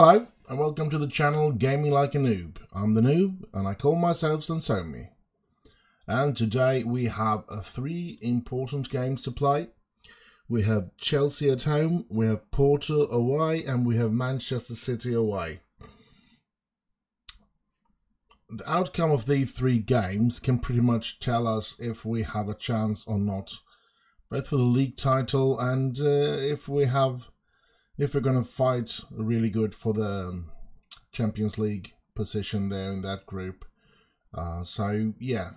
Hello, and welcome to the channel Gaming Like a Noob. I'm the Noob, and I call myself S02E03. And today we have three important games to play. We have Chelsea at home, we have Porto away, and we have Manchester City away. The outcome of these three games can pretty much tell us if we have a chance or not, both for the league title and if we're going to fight really good for the Champions League position there in that group. So yeah,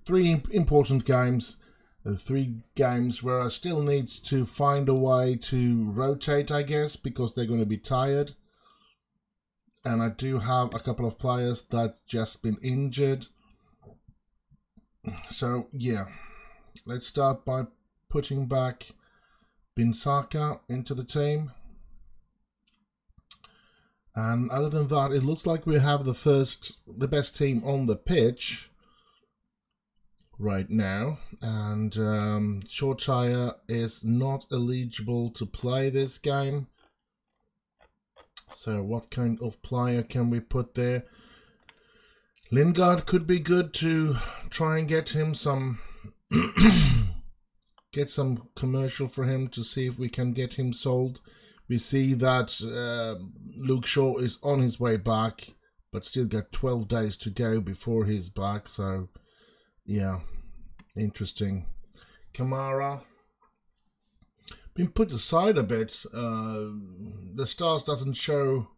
three important games, three games where I still need to find a way to rotate, I guess, because they're going to be tired. And I do have a couple of players that's just been injured. So yeah, let's start by putting back Binsaka into the team. And other than that, it looks like we have the best team on the pitch right now. And Shortire is not eligible to play this game. So what kind of player can we put there? Lingard could be good to try and get him some get some commercial for him to see if we can get him sold. We see that Luke Shaw is on his way back, but still got 12 days to go before he's back. So, yeah, interesting. Kamara been put aside a bit. The stars doesn't show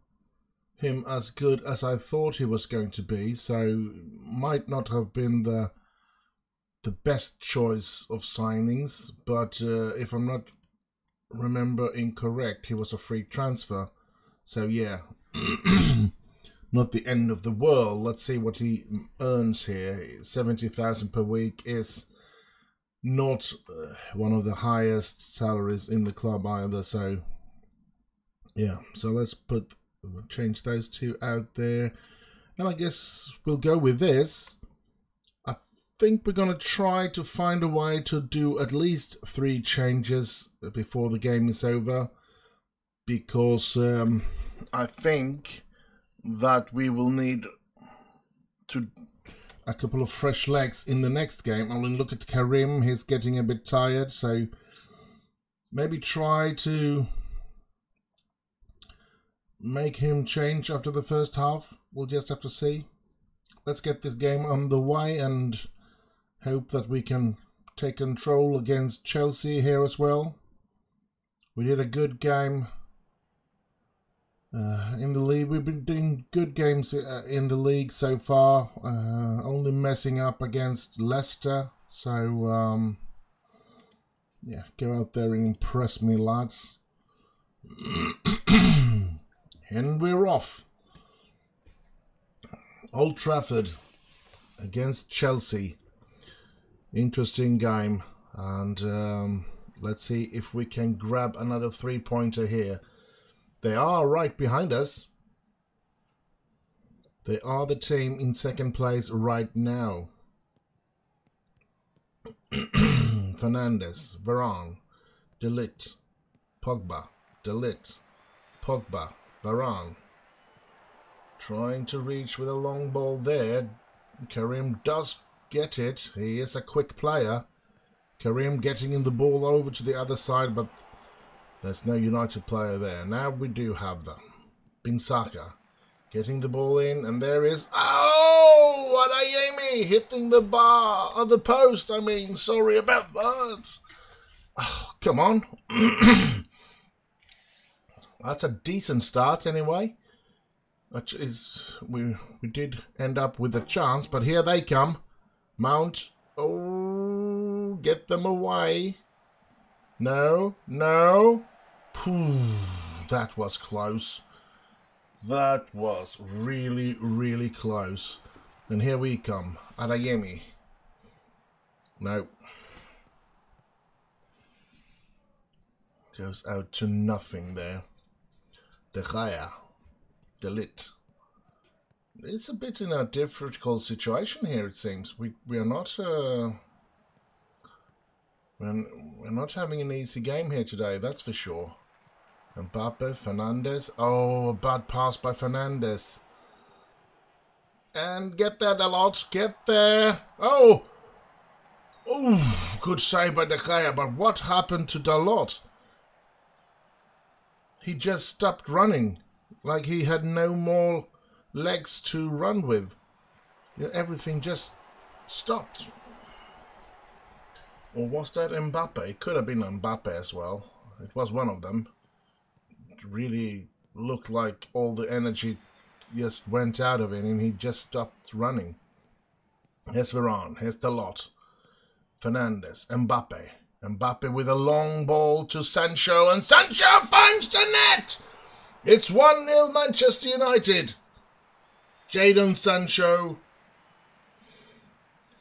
him as good as I thought he was going to be, so might not have been the best choice of signings. But if I'm not remember incorrect, he was a free transfer, so yeah. Not the end of the world. Let's see what he earns here. 70,000 per week is not one of the highest salaries in the club either, so yeah. So let's change those two out there, and I guess we'll go with this. I think we're going to try to find a way to do at least 3 changes before the game is over, because I think that we will need a couple of fresh legs in the next game. I mean, look at Karim, he's getting a bit tired, so maybe try to make him change after the first half. We'll just have to see. Let's get this game on the way and hope that we can take control against Chelsea here as well. We did a good game in the league. We've been doing good games in the league so far, only messing up against Leicester. So yeah, go out there and impress me, lads. And we're off. Old Trafford against Chelsea. Interesting game, and let's see if we can grab another 3-pointer here. They are right behind us. They are the team in second place right now. Fernandes, Varane, De Ligt, Pogba, De Ligt, Pogba, Varane. Trying to reach with a long ball there. Karim does get it. He is a quick player. Karim getting in the ball over to the other side, but there's no United player there. Now we do have them. Binsaka getting the ball in, and there is... Oh! Adeyemi hitting the bar, or the post, I mean. Sorry about that. Oh, come on. That's a decent start anyway. That is, we did end up with a chance, but here they come. Mount. Oh, get them away. No, no. That was close. That was really, really close. And here we come. Adeyemi. No. Goes out to nothing there. De Gea. De Ligt. It's a bit in a difficult situation here, it seems. We are not we're not having an easy game here today, that's for sure. Mbappe, Fernandes. Oh, a bad pass by Fernandes. And get there, Dalot. Get there. Oh! Oh, good save by De Gea. But what happened to Dalot? He just stopped running. Like he had no more legs to run with. Everything just stopped. Or was that Mbappe? It could have been Mbappe as well. It was one of them. It really looked like all the energy just went out of it and he just stopped running. Here's Varane. Here's Dalot. Fernandes. Mbappe. Mbappe with a long ball to Sancho. And Sancho finds the net! It's 1-0 Manchester United. Jadon Sancho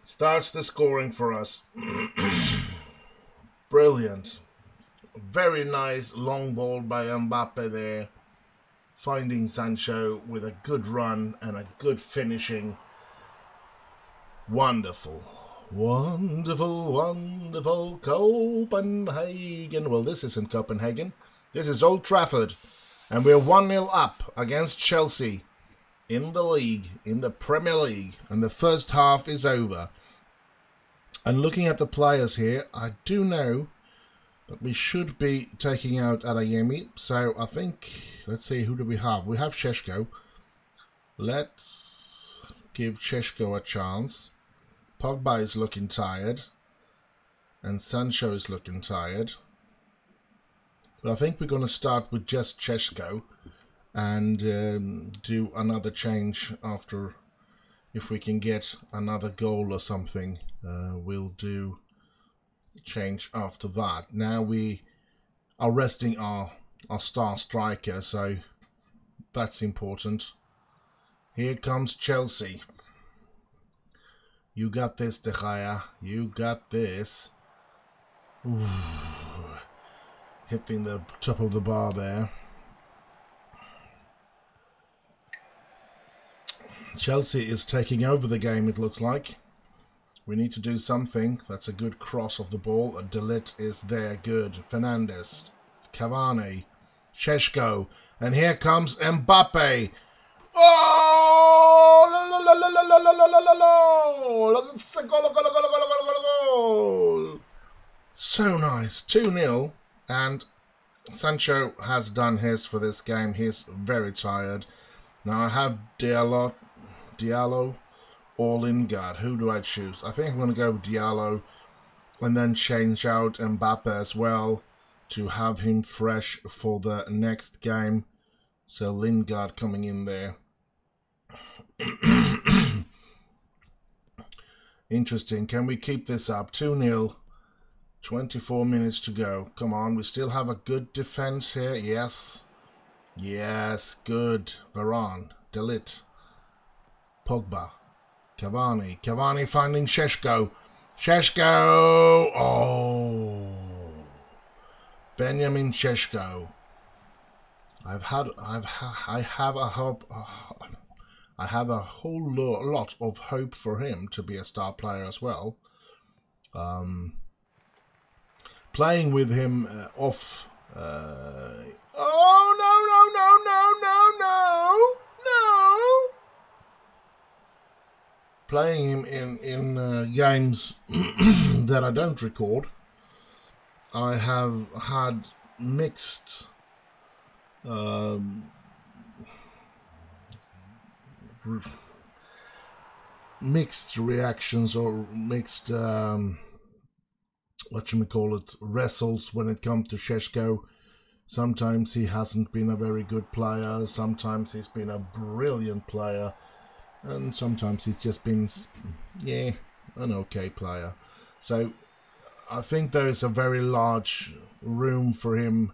starts the scoring for us. Brilliant. Very nice long ball by Mbappe there. Finding Sancho with a good run and a good finishing. Wonderful. Wonderful, wonderful Copenhagen. Well, this isn't Copenhagen. This is Old Trafford. And we're 1-0 up against Chelsea in the league, in the Premier League. And the first half is over. And looking at the players here, I do know that we should be taking out Adeyemi. So I think, let's see, who do we have? We have Šeško. Let's give Šeško a chance. Pogba is looking tired. And Sancho is looking tired. But I think we're going to start with just Šeško and do another change after, if we can get another goal or something, we'll do change after that. Now we are resting our star striker, so that's important. Here comes Chelsea. You got this, De Gea. You got this. Ooh. Hitting the top of the bar there. Chelsea is taking over the game, it looks like. We need to do something. That's a good cross of the ball. A Delit is there. Good. Fernandes. Cavani. Šeško. And here comes Mbappe. Oh! So nice. 2-0. And Sancho has done his for this game. He's very tired. Now I have Diallo or Lingard. Who do I choose? I think I'm going to go with Diallo and then change out Mbappe as well to have him fresh for the next game. So Lingard coming in there. Interesting. Can we keep this up? 2-0. 24 minutes to go. Come on, we still have a good defense here. Yes. Yes, good. Varane. Delit. Pogba. Cavani. Cavani finding Šeško. Šeško! Oh. Benjamin Šeško. I have a whole lot of hope for him to be a star player as well. Playing with him off. Oh, no. Playing him in games that I don't record. I have had mixed mixed reactions or mixed results when it comes to Šeško. Sometimes he hasn't been a very good player, sometimes he's been a brilliant player, and sometimes he's just been, yeah, an okay player. So I think there is a very large room for him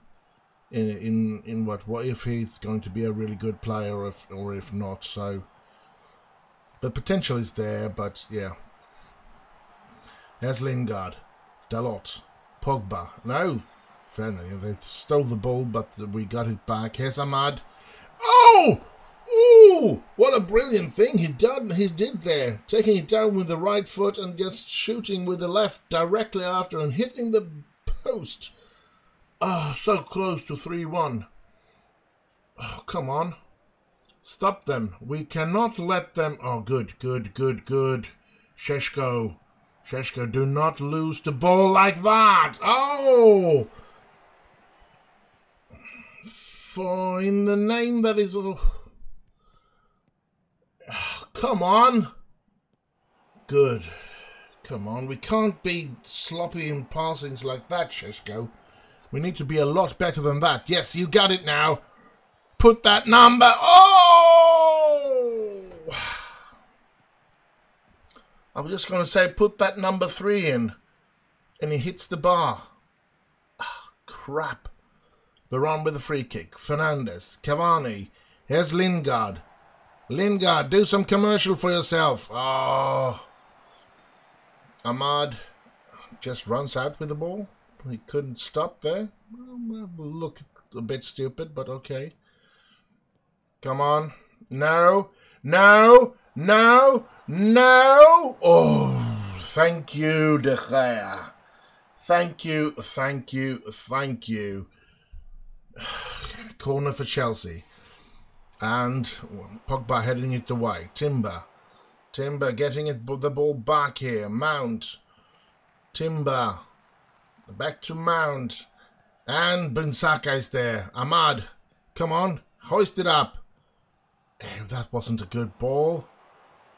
in what if he's going to be a really good player or if not. So the potential is there, but yeah. There's Lingard. Dalot. Pogba. No. Fair enough. They stole the ball, but we got it back. Here's Ahmad. Oh! Ooh! What a brilliant thing he did there. Taking it down with the right foot and just shooting with the left directly after and hitting the post. Ah, so close to 3-1. Oh, come on. Stop them. We cannot let them... Oh, good. Sheshko, do not lose the ball like that. Oh! For in the name that is... Oh, come on. Good. Come on. We can't be sloppy in passings like that, Sheshko. We need to be a lot better than that. Yes, you got it now. Put that number... Oh! I was just going to say, put that number 3 in. And he hits the bar. Oh, crap. Veron with a free kick. Fernandes. Cavani. Here's Lingard. Lingard, do some commercial for yourself. Oh. Ahmad just runs out with the ball. He couldn't stop there. Look a bit stupid, but okay. Come on. No. Oh, thank you, De Gea. Thank you. Corner for Chelsea. And Pogba heading it away. Timber getting the ball back here. Mount. Timber. Back to Mount. And Bensaka is there. Ahmad. Come on. Hoist it up. Oh, that wasn't a good ball.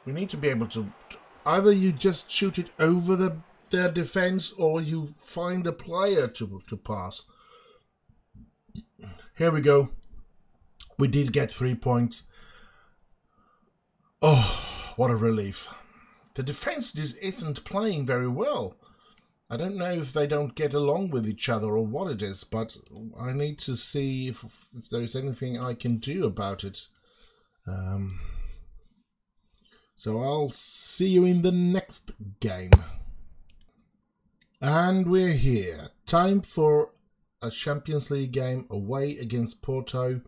We need to be able to... Either you just shoot it over their defense or you find a player to pass. Here we go. We did get 3 points. Oh, what a relief. The defense just isn't playing very well. I don't know if they don't get along with each other or what it is, but I need to see if there is anything I can do about it. So I'll see you in the next game. And we're here. Time for a Champions League game away against Porto.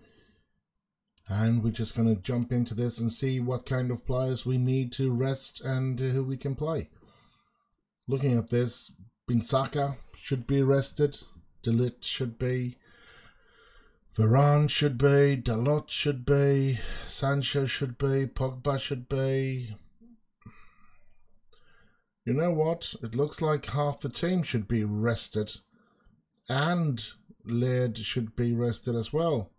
And we're just going to jump into this and see what kind of players we need to rest and who we can play. Looking at this, Bensaka should be rested. De Ligt should be. Varane should be. Dalot should be. Sancho should be. Pogba should be. You know what? It looks like half the team should be rested. And Laird should be rested as well.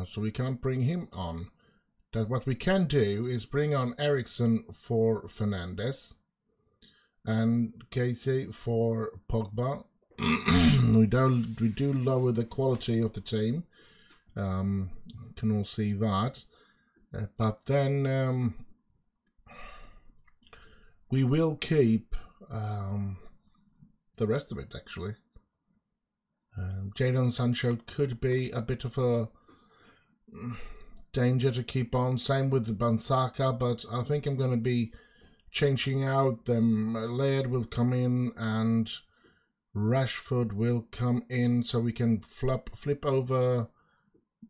So we can't bring him on. That what we can do is bring on Eriksen for Fernandes. And Casey for Pogba. we do lower the quality of the team. Can all see that. But then we will keep the rest of it, actually. Jadon Sancho could be a bit of a danger to keep on. Same with the Bensaka, but I think I'm going to be changing out them. Laird will come in and Rashford will come in, so we can flip over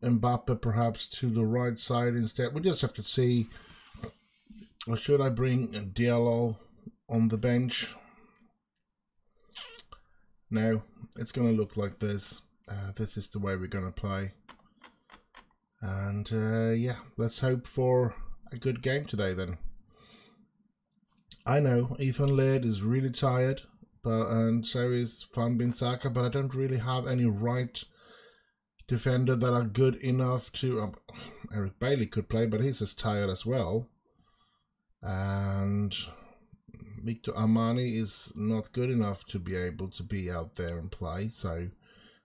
Mbappe perhaps to the right side instead. We just have to see. Or should I bring Diallo on the bench? No, it's going to look like this. This is the way we're going to play. And yeah, let's hope for a good game today then. I know Ethan Laird is really tired, and so is Van Bensaka, but I don't really have any right defender that are good enough to... Eric Bailey could play, but he's as tired as well. And Victor Armani is not good enough to be able to be out there and play. So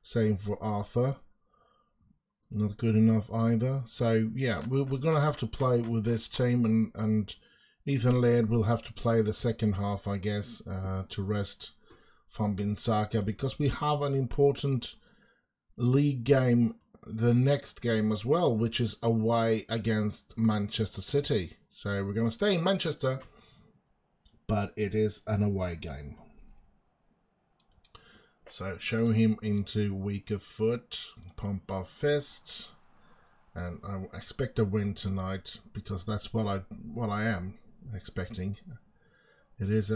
same for Arthur. Not good enough either. So yeah, we're going to have to play with this team, and Ethan Laird will have to play the second half, I guess, to rest Van Bensaka, because we have an important league game, the next game as well, which is away against Manchester City. So we're going to stay in Manchester, but it is an away game. So show him into weaker foot, pump our fist, and I expect a win tonight, because that's what I am expecting. It is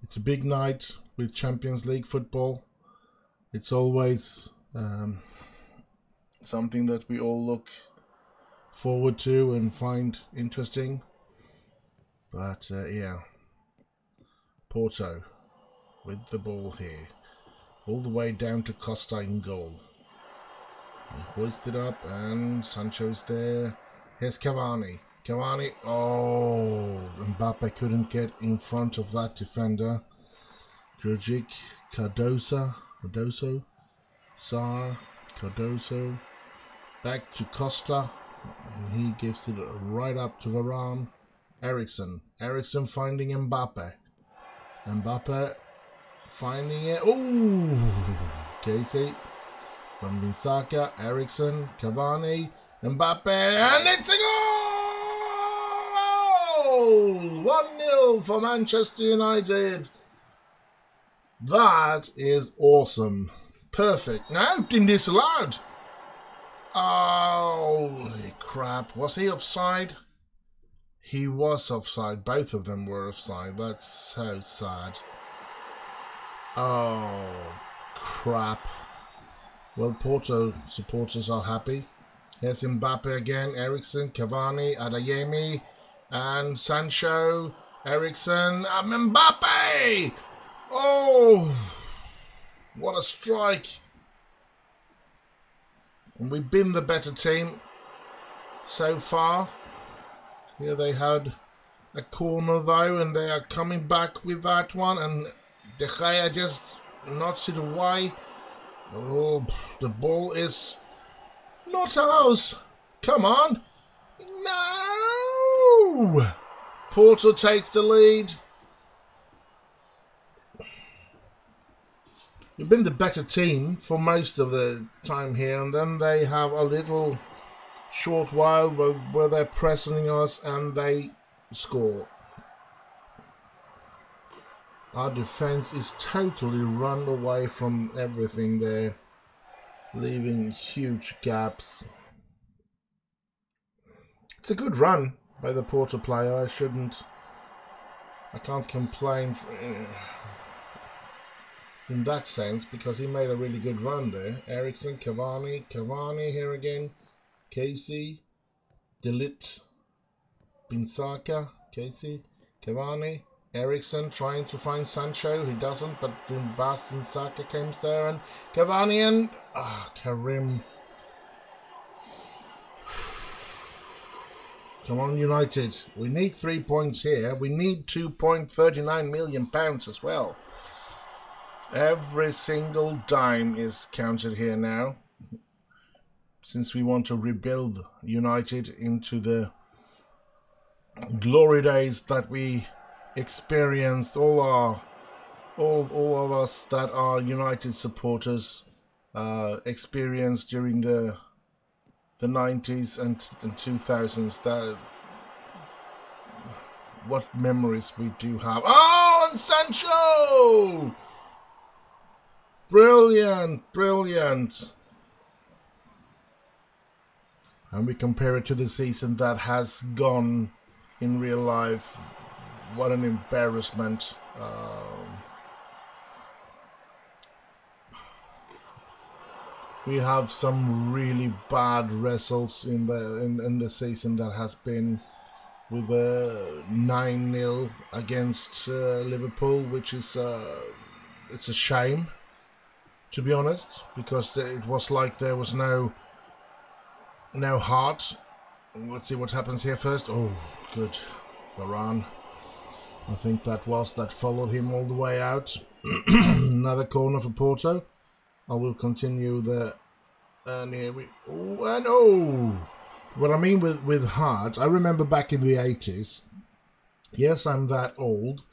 it's a big night with Champions League football. It's always something that we all look forward to and find interesting. But yeah, Porto with the ball here, all the way down to Costa in goal. He hoisted up and Sancho is there. Here's Cavani. Cavani, oh, Mbappe couldn't get in front of that defender. Grujic, Cardoso, Sarr, Cardoso, back to Costa, and he gives it right up to Varane. Eriksen finding Mbappe. Mbappe finding it. Oh, Casey. From Binsaka, Eriksen, Cavani, Mbappe, and it's a goal! 1-0 for Manchester United. That is awesome. Perfect. No, didn't disallowed. Holy crap. Was he offside? He was offside. Both of them were offside. That's so sad. Oh, crap. Well, Porto supporters are happy. Here's Mbappe again, Eriksen, Cavani, Adeyemi, and Sancho, Eriksen, and Mbappe! Oh, what a strike. And we've been the better team so far. Here they had a corner though, and they are coming back with that one, and De Gea just knocks it away. Oh, the ball is not ours. Come on. No! Porto takes the lead. We've been the better team for most of the time here, and then they have a little short while where they're pressing us and they score. Our defense is totally run away from everything there, leaving huge gaps. It's a good run by the Porto player. I can't complain in that sense, because he made a really good run there. Eriksen, Cavani here again. Casey, De Ligt, Binsaka, Casey, Cavani. Eriksen trying to find Sancho, he doesn't, but then Binsaka comes there, and Cavani and Karim. Come on, United. We need 3 points here. We need £2.39 million as well. Every single dime is counted here now, since we want to rebuild United into the glory days that we experienced. All of us that are United supporters experienced during the 90s and 2000s. That what memories we do have. Oh, and Sancho! Brilliant, brilliant. And we compare it to the season that has gone in real life. What an embarrassment. We have some really bad results in the season that has been, with a 9-0 against Liverpool, which is it's a shame, to be honest, because it was like there was no heart. Let's see what happens here first. Oh, good. Varane. I think that followed him all the way out. Another corner for Porto. I will continue and here we, what I mean with heart, I remember back in the 80s, yes, I'm that old,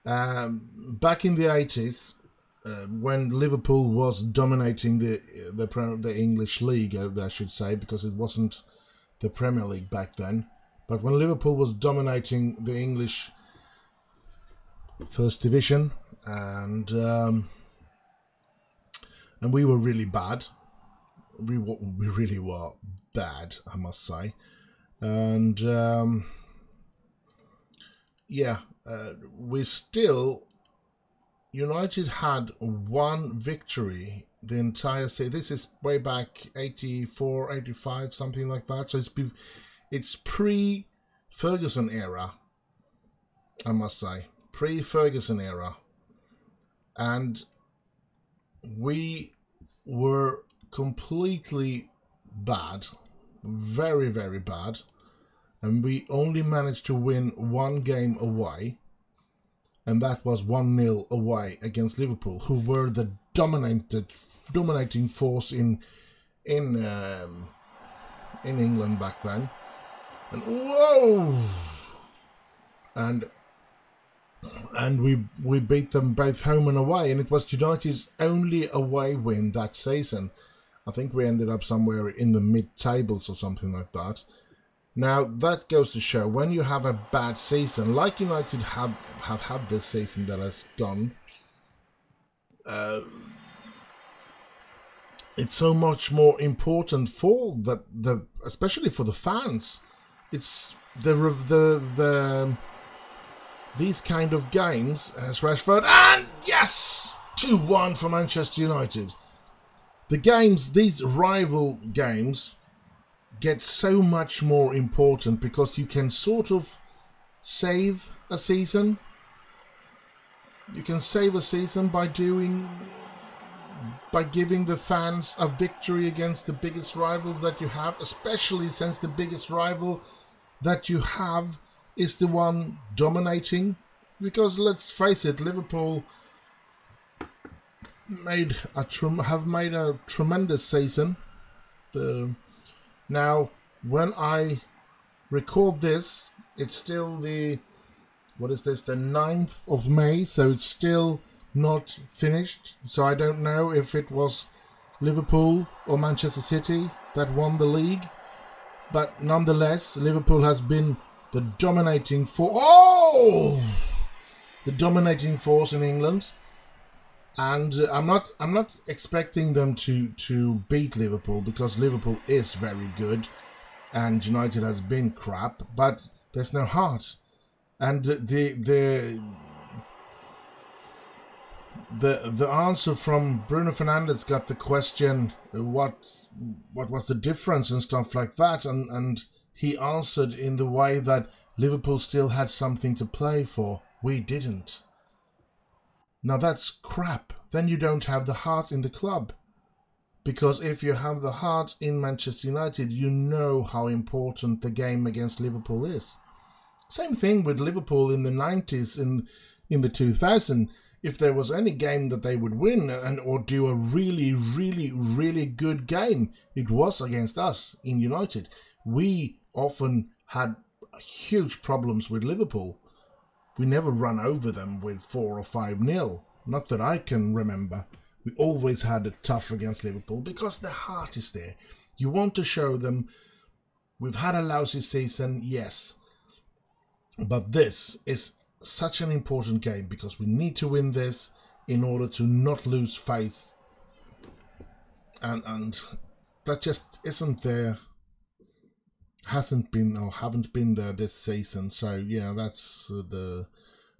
back in the 80s, when Liverpool was dominating the English league, I should say, because it wasn't the Premier League back then, but when Liverpool was dominating the English First Division, and we were really bad. We really were bad, I must say. And yeah, we still United had one victory the entire season. This is way back 84, 85, something like that. So it's pre-Ferguson era, I must say. Pre-Ferguson era. And we were completely bad. Very, very bad. And we only managed to win one game away. And that was 1-0 away against Liverpool, who were the dominating force in England back then. And whoa! And we beat them both home and away, and it was United's only away win that season. I think we ended up somewhere in the mid-tables or something like that. Now, that goes to show, when you have a bad season, like United have had this season that has gone, it's so much more important for especially for the fans. It's these kind of games as Rashford, and yes, 2-1 for Manchester United. These rival games get so much more important because you can sort of save a season. You can save a season by giving the fans a victory against the biggest rivals that you have, especially since the biggest rival that you have is the one dominating. Because let's face it, Liverpool have made a tremendous season. Now, when I record this, it's still the 9th of May, so it's still not finished. So I don't know if it was Liverpool or Manchester City that won the league. But nonetheless, Liverpool has been the dominating force in England. And I'm not expecting them to beat Liverpool, because Liverpool is very good and United has been crap, but there's no heart. And the answer from Bruno Fernandes got the question, what was the difference and stuff like that, and he answered in the way that Liverpool still had something to play for. We didn't. Now that's crap. Then you don't have the heart in the club. Because if you have the heart in Manchester United, you know how important the game against Liverpool is. Same thing with Liverpool in the 90s, in the 2000s. If there was any game that they would win or do a really, really, really good game, it was against us in United. We often had huge problems with Liverpool. We never run over them with 4 or 5-0. Not that I can remember. We always had it tough against Liverpool because the heart is there. You want to show them we've had a lousy season, yes. But this is such an important game because we need to win this in order to not lose faith. And that just isn't there. Hasn't been or haven't been there this season. So yeah, that's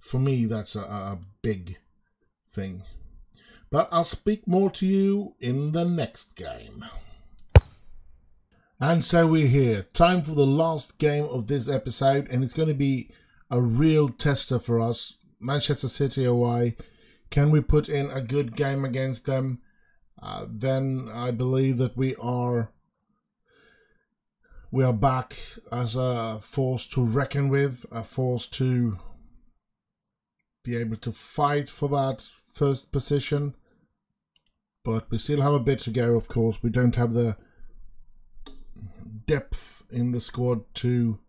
for me that's a big thing. But I'll speak more to you in the next game. And so we're here. Time for the last game of this episode, and it's going to be a real tester for us. Manchester City away. Can we put in a good game against them? Then I believe that we are back as a force to reckon with, a force to be able to fight for that first position. But we still have a bit to go, of course. We don't have the depth in the squad to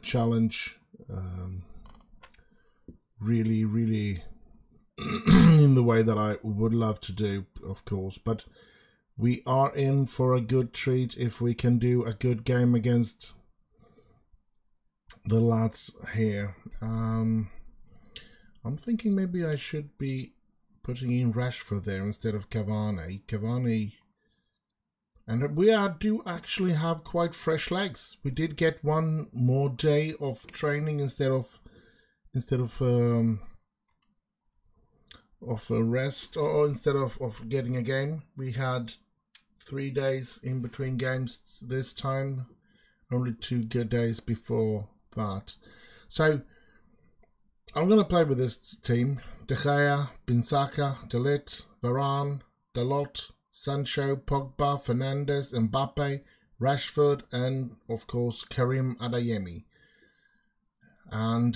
challenge really, really in the way that I would love to do, of course. But we are in for a good treat if we can do a good game against the lads here. I'm thinking maybe I should be putting in Rashford there instead of Cavani. And we do actually have quite fresh legs. We did get one more day of training instead of of a rest, or instead of getting a game. We had 3 days in between games this time, only 2 good days before that. So I'm going to play with this team: De Gea, Binsaka, De Ligt, Varane, Dalot, Sancho, Pogba, Fernandes, Mbappe, Rashford, and of course Karim Adeyemi. And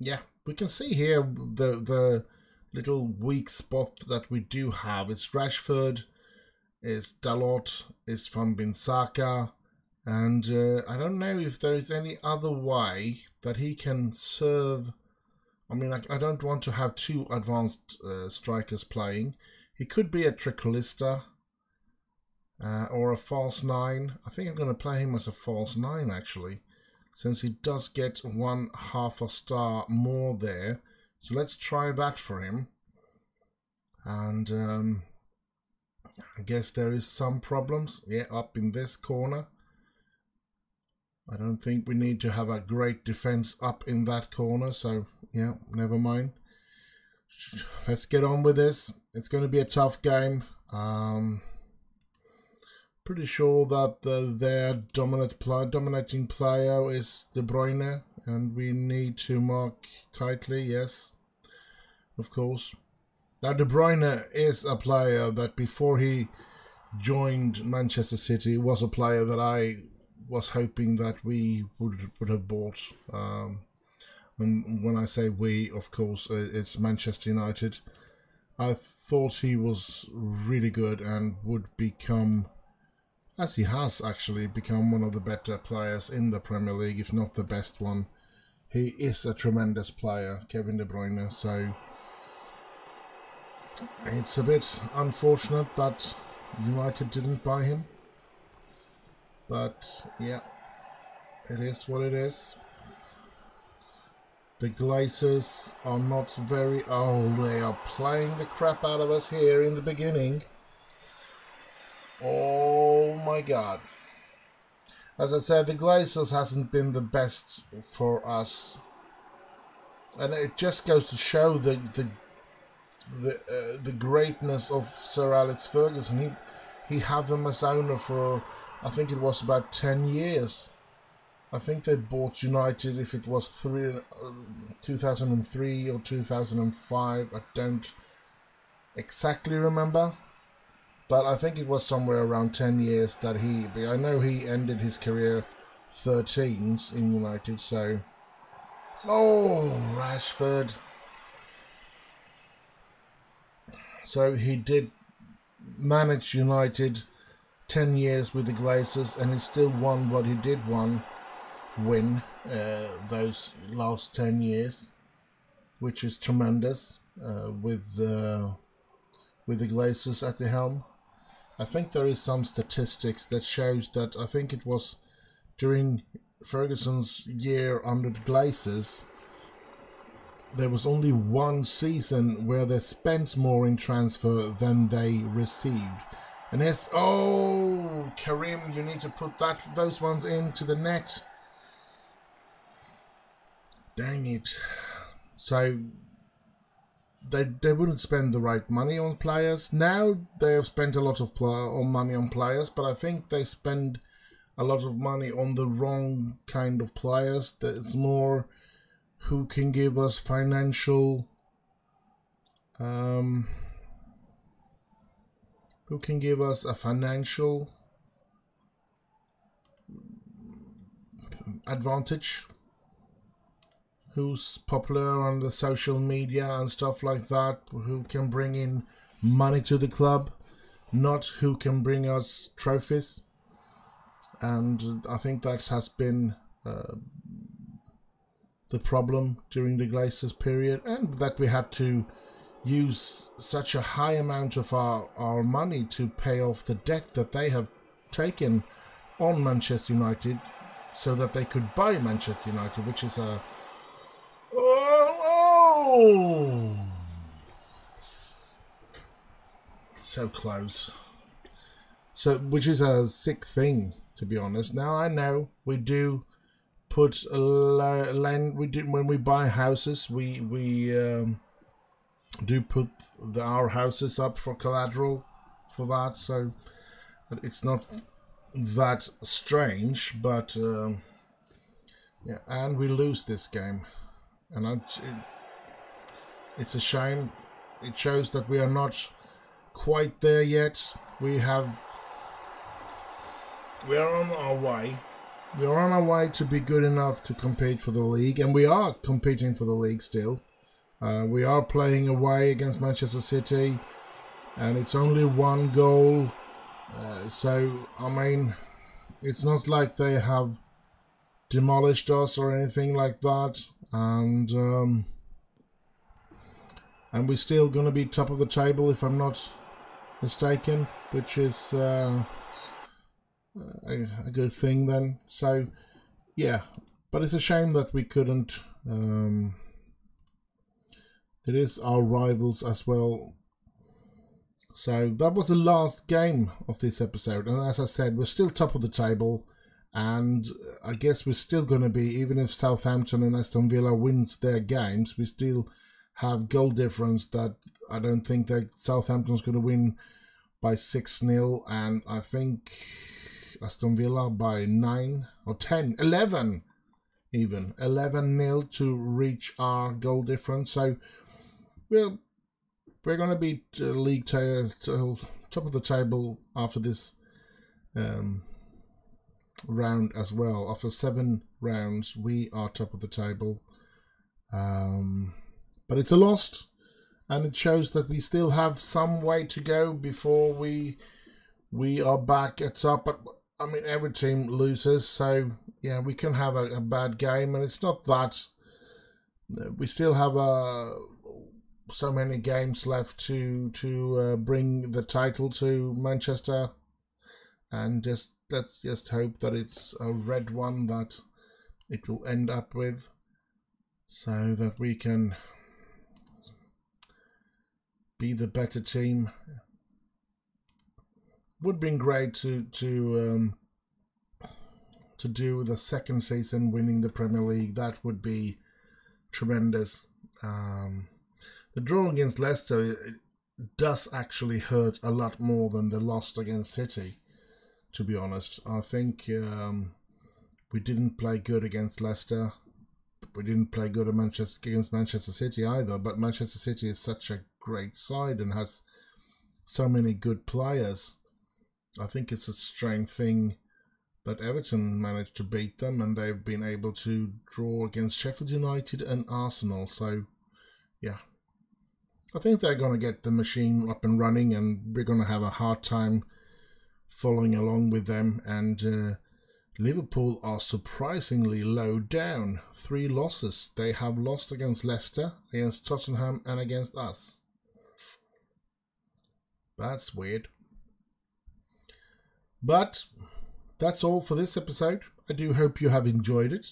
yeah, we can see here the little weak spot that we do have. It's Rashford, it's Dalot, it's Van Binsaka, and I don't know if there is any other way that he can serve. I mean, I don't want to have 2 advanced strikers playing. He could be a tricolista or a false 9. I think I'm going to play him as a false 9 actually, since he does get 1/2 a star more there. So let's try that for him. And I guess there is some problems. Yeah, up in this corner. I don't think we need to have a great defense up in that corner. So yeah, never mind. Let's get on with this. It's going to be a tough game. Pretty sure that their dominating player is De Bruyne, and we need to mark tightly. Yes, of course. Now De Bruyne is a player that before he joined Manchester City was a player that I was hoping that we would have bought. And when I say we, of course, it's Manchester United. I thought he was really good and would become, as he has actually become, one of the better players in the Premier League, if not the best one. He is a tremendous player, Kevin De Bruyne, so it's a bit unfortunate that United didn't buy him. But yeah, it is what it is. The Glazers are not very... Oh, they are playing the crap out of us here in the beginning. Oh my god. As I said, the Glazers hasn't been the best for us. And it just goes to show the greatness of Sir Alex Ferguson. He had them as owner for, I think it was about 10 years. I think they bought United, if it was 2003 or 2005, I don't exactly remember. But I think it was somewhere around 10 years that I know he ended his career 13s in United, so... Oh, Rashford. So he did manage United 10 years with the Glazers, and he still won what he did win those last 10 years, which is tremendous with the Glazers at the helm. I think there is some statistics that shows that I think it was during Ferguson's year under the Glazers, there was only 1 season where they spent more in transfer than they received. And yes, oh, Karim, you need to put those ones into the net. Dang it. So they wouldn't spend the right money on players. Now they have spent a lot of money on players, but I think they spend a lot of money on the wrong kind of players. It's more who can give us financial who can give us a financial advantage, who's popular on the social media and stuff like that, who can bring in money to the club, not who can bring us trophies. And I think that has been the problem during the Glazers period, and that we had to use such a high amount of our money to pay off the debt that they have taken on Manchester United so that they could buy Manchester United, which is a... Oh! So close. So, which is a sick thing, to be honest. Now I know we do put land. We do when we buy houses. We do put our houses up for collateral for that, so it's not that strange. But yeah, and we lose this game, and it's a shame. It shows that we are not quite there yet. We are on our way. We are on our way to be good enough to compete for the league, and we are competing for the league still. We are playing away against Manchester City, and it's only 1 goal. So, I mean, it's not like they have demolished us or anything like that. And we're still going to be top of the table, if I'm not mistaken, which is a good thing then. So, yeah, but it's a shame that we couldn't... It is our rivals as well. So that was the last game of this episode. And as I said, we're still top of the table. And I guess we're still going to be, even if Southampton and Aston Villa wins their games, we still have goal difference that I don't think that Southampton's going to win by 6-0. And I think Aston Villa by 9 or 10, 11 even. 11-0 to reach our goal difference. So... well, we're going to be league top of the table after this round as well. After 7 rounds, we are top of the table. But it's a loss, and it shows that we still have some way to go before we are back at top. But I mean, every team loses, so yeah, we can have a bad game, and it's not that. We still have so many games left to bring the title to Manchester, and let's just hope that it's a red one that it will end up with, so that we can be the better team. Would have been great to do the second season winning the Premier League. That would be tremendous. The draw against Leicester does actually hurt a lot more than the loss against City, to be honest. I think we didn't play good against Leicester. We didn't play good against Manchester City either, but Manchester City is such a great side and has so many good players. I think it's a strange thing that Everton managed to beat them, and they've been able to draw against Sheffield United and Arsenal. So, yeah. I think they're going to get the machine up and running, and we're going to have a hard time following along with them. And Liverpool are surprisingly low down. 3 losses. They have lost against Leicester, against Tottenham, and against us. That's weird. But that's all for this episode. I do hope you have enjoyed it.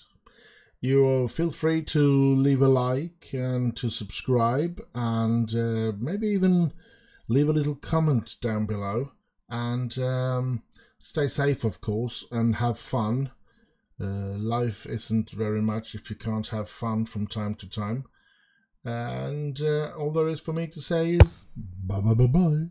You feel free to leave a like and to subscribe, and maybe even leave a little comment down below. And stay safe, of course, and have fun. Life isn't very much if you can't have fun from time to time. And all there is for me to say is bye bye bye bye.